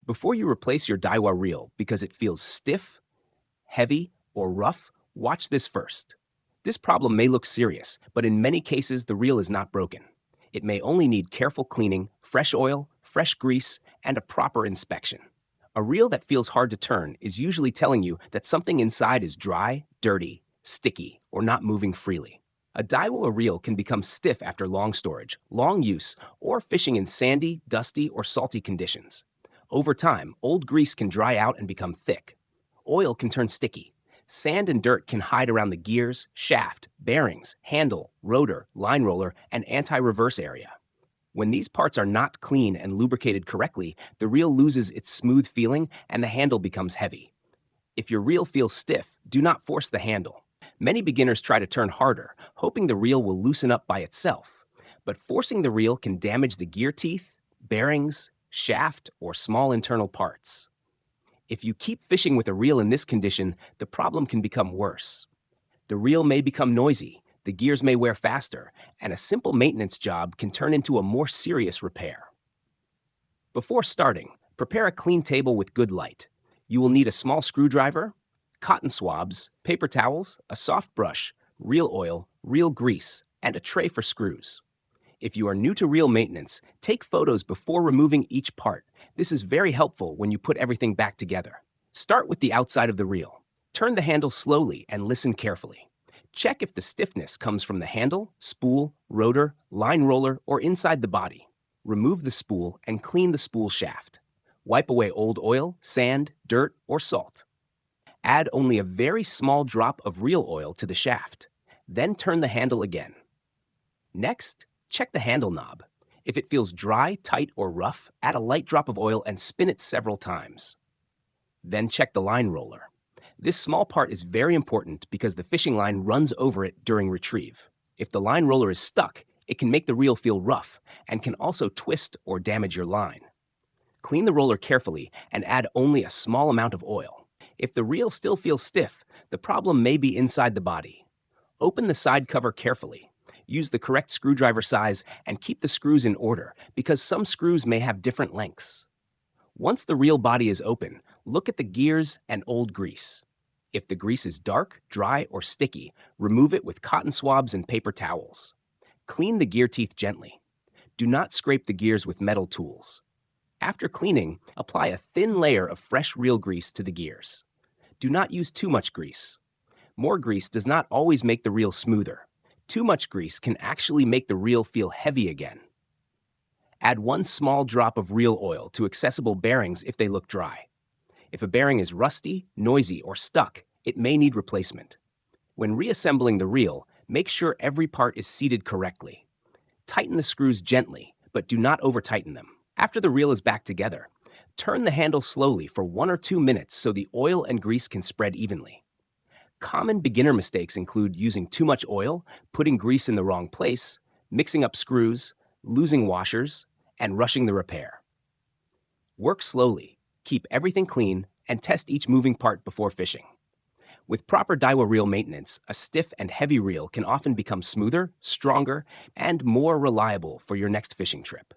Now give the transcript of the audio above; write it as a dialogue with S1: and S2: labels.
S1: Before you replace your Daiwa reel because it feels stiff, heavy, or rough, watch this first. This problem may look serious, but in many cases the reel is not broken. It may only need careful cleaning, fresh oil, fresh grease, and a proper inspection. A reel that feels hard to turn is usually telling you that something inside is dry, dirty, sticky, or not moving freely. A Daiwa reel can become stiff after long storage, long use, or fishing in sandy, dusty, or salty conditions. Over time, old grease can dry out and become thick. Oil can turn sticky. Sand and dirt can hide around the gears, shaft, bearings, handle, rotor, line roller, and anti-reverse area. When these parts are not clean and lubricated correctly, the reel loses its smooth feeling and the handle becomes heavy. If your reel feels stiff, do not force the handle. Many beginners try to turn harder, hoping the reel will loosen up by itself. But forcing the reel can damage the gear teeth, bearings, shaft, or small internal parts. If you keep fishing with a reel in this condition, the problem can become worse. The reel may become noisy, the gears may wear faster, and a simple maintenance job can turn into a more serious repair. Before starting, prepare a clean table with good light. You will need a small screwdriver, cotton swabs, paper towels, a soft brush, reel oil, reel grease, and a tray for screws. If you are new to reel maintenance, take photos before removing each part. This is very helpful when you put everything back together. Start with the outside of the reel. Turn the handle slowly and listen carefully. Check if the stiffness comes from the handle, spool, rotor, line roller, or inside the body. Remove the spool and clean the spool shaft. Wipe away old oil, sand, dirt, or salt. Add only a very small drop of reel oil to the shaft. Then turn the handle again. Next, check the handle knob. If it feels dry, tight, or rough, add a light drop of oil and spin it several times. Then check the line roller. This small part is very important because the fishing line runs over it during retrieve. If the line roller is stuck, it can make the reel feel rough and can also twist or damage your line. Clean the roller carefully and add only a small amount of oil. If the reel still feels stiff, the problem may be inside the body. Open the side cover carefully. Use the correct screwdriver size and keep the screws in order because some screws may have different lengths. Once the reel body is open, look at the gears and old grease. If the grease is dark, dry, or sticky, remove it with cotton swabs and paper towels. Clean the gear teeth gently. Do not scrape the gears with metal tools. After cleaning, apply a thin layer of fresh reel grease to the gears. Do not use too much grease. More grease does not always make the reel smoother. Too much grease can actually make the reel feel heavy again. Add one small drop of reel oil to accessible bearings if they look dry. If a bearing is rusty, noisy, or stuck, it may need replacement. When reassembling the reel, make sure every part is seated correctly. Tighten the screws gently, but do not over-tighten them. After the reel is back together, turn the handle slowly for 1 or 2 minutes so the oil and grease can spread evenly. Common beginner mistakes include using too much oil, putting grease in the wrong place, mixing up screws, losing washers, and rushing the repair. Work slowly, keep everything clean, and test each moving part before fishing. With proper Daiwa reel maintenance, a stiff and heavy reel can often become smoother, stronger, and more reliable for your next fishing trip.